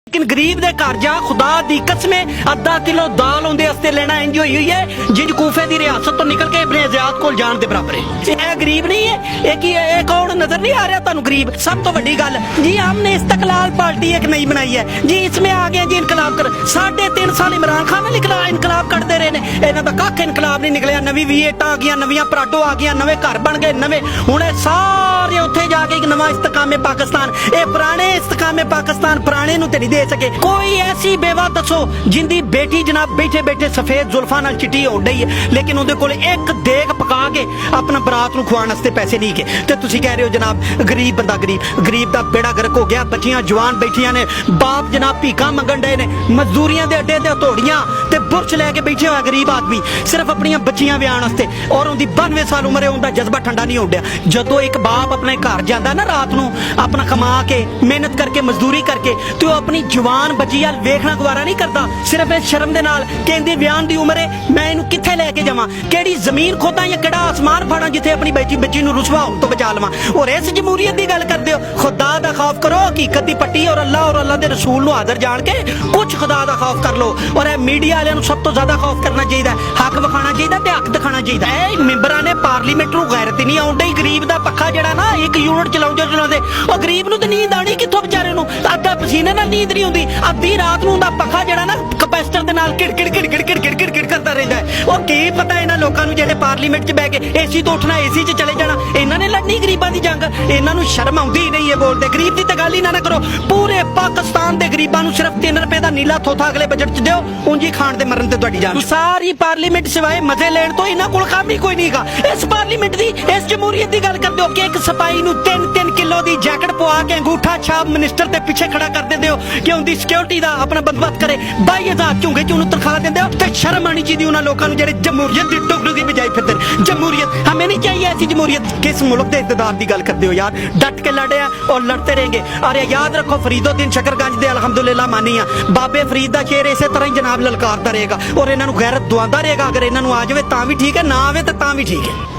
लेकिन गरीब दे घर जा खुदा दी कसमे अद्धा किलो दाल उनदे वास्ते लेना इंज होई हुई है जिंज कूफे दी रियासत तो निकल के इब्ने आजाद कोल जान दे बराबर है। ये गरीब नहीं है, ये की है कौन नजर नहीं आ रहा तुहानू गरीब? सब तो बड़ी गल जी हमने इस्तकलाल पार्टी एक नई बनाई है जी, इसमें आ गए जी इनकलाब कर। 3.5 साल इमरान खान ने इनकलाब करते रहे ने, इन्हां दा कख इनकलाब नहीं निकलिया। नवी V8 आ गई, नवियां पराडो आ गई, नवे घर बन गए, नवे हुण सारे उत्थे जाके एक नवा इस्तकामे पाकिस्तान। ये पुराने इस्तकामे पाकिस्तान पुराने नूं ते नहीं दे सके। कोई ऐसी बेवा दसो जिंदी बेटी जनाब बैठे बैठे सफेद जुल्फां नाल चिट्टी हो रही है लेकिन उहदे कोल एक देग पका के अपना बरात नूं खुआउण वास्ते पैसे नहीं के। ते तुसीं कह रहे हो जनाब गरीब बंदा गरीब दा बेड़ा गर्क हो गया। बच्चियां जवान बैठियां ने, बाप जनाब भीखां मंगण डे ने, मजदूरियां दे अड्डे ते हथौड़ियां ते बुरश लैके बैठे होया गरीब आदमी सिर्फ अपनी बच्चियां विआहण वास्ते। और उहदी 92 साल उम्र है, उहदा जज्बा ठंडा नहीं होंदा। जदों एक बाप अपने घर जांदा ना रात नूं अपना कमा के मेहनत करके मजदूरी करके ते ओह अपनी जवान बच्ची वाल वेखना गवारा नहीं करता, सिर्फ इस शर्म दे नाल कहंदी विआहण दी उम्र है मैं इहनूं कित्थे लैके जावां, किहड़ी जमीन खोदां या किहड़ा आसमान फाड़ां जिथे अपनी बच्ची नूं रुसवा होण तों बचा लवां। और इस जमहूरीयत दी गल करदे हो, खुदा दा खौफ करो, हकीकत दी पट्टी और अल्लाह दे रसूल नूं हाज़र जान के कुछ खुदा दा खौफ कर लो। और ए मीडिया वालियां नूं सब तो ज्यादा खौफ करना चाहिए, हक विखाना चाहिए ते हक दिखाना चाहिए। ए मैंबरां ने पार्लीमेंट नूं गैरत नहीं आउंदी। गरीब दा पक्खा जिहड़ा ना एक यूनिट चलाउंदे ओ गरीब नूं ते नींद आनी कित्थों बेचारे नूं? अद्धा पसीने नाल नींद नहीं आउंदी, अद्धी रात नूं दा पक्खा जिहड़ा ना कैपेसिटर दे नाल किड़ किड़ करदा रहिंदा है। ओ की पता इन्हां लोकां नूं जिहड़े पार्लीमेंट च बैठ के एसी तो उठना एसी च चले जाना, इन्हां ने लड़नी गरीबां दी जंग। इन्हां नूं शर्म आउंदी ही नहीं है बोलदे। गरीब दी ते गल ही ना करो। पूरे पाकिस्तान दे गरीबां नूं सिर्फ 3 रुपए दा नीला थोथा अगले बजट च दिओ, उंजी खाण दे मरन ते तुहाडी जान। सारी पार्लीमेंट सिवाय मजे लेण तो इन्हां कोल काम ही कोई नहीं गा। इस पार्लीमेंट दी इस जमहूरीयत दी गल करदे हो कि एक सिपाही नूं 3 किलो दी जैकेट पवा के अंगूठा छाप मिनिस्टर दे पीछे खड़ा कर देंदे हो कि उनदी सिक्योरिटी दा अपना बंदोबस्त करे। 22,000 झुंगे च उन्होंने तनख्वाह देंदे हो ते शर्म आनी चाहिए उन्हां लोकां नूं जिहड़े जमहूरीयत दी टुकड़ी दी बजाई फिरदे ने। जमहूरीयत हमें नहीं चाहिए ऐसी जमहूरीयत। किस मुल्क दे इक़्तिदार दी गल करदे हो यार? डट के लड़े हैं और लड़ते रहेंगे। अरे याद रखो फरीदुद्दीन शकरगंज दे अल्हम्दुलिल्लाह मानी आ, बाबे फरीद दा शेर इसे तरह ही जनाब ललकारदा रहेगा और इन्हां नूं गैरत दुआंदा रहेगा। अगर इन्हां नूं आ जावे तां भी ठीक है, ना आवे तां भी ठीक है।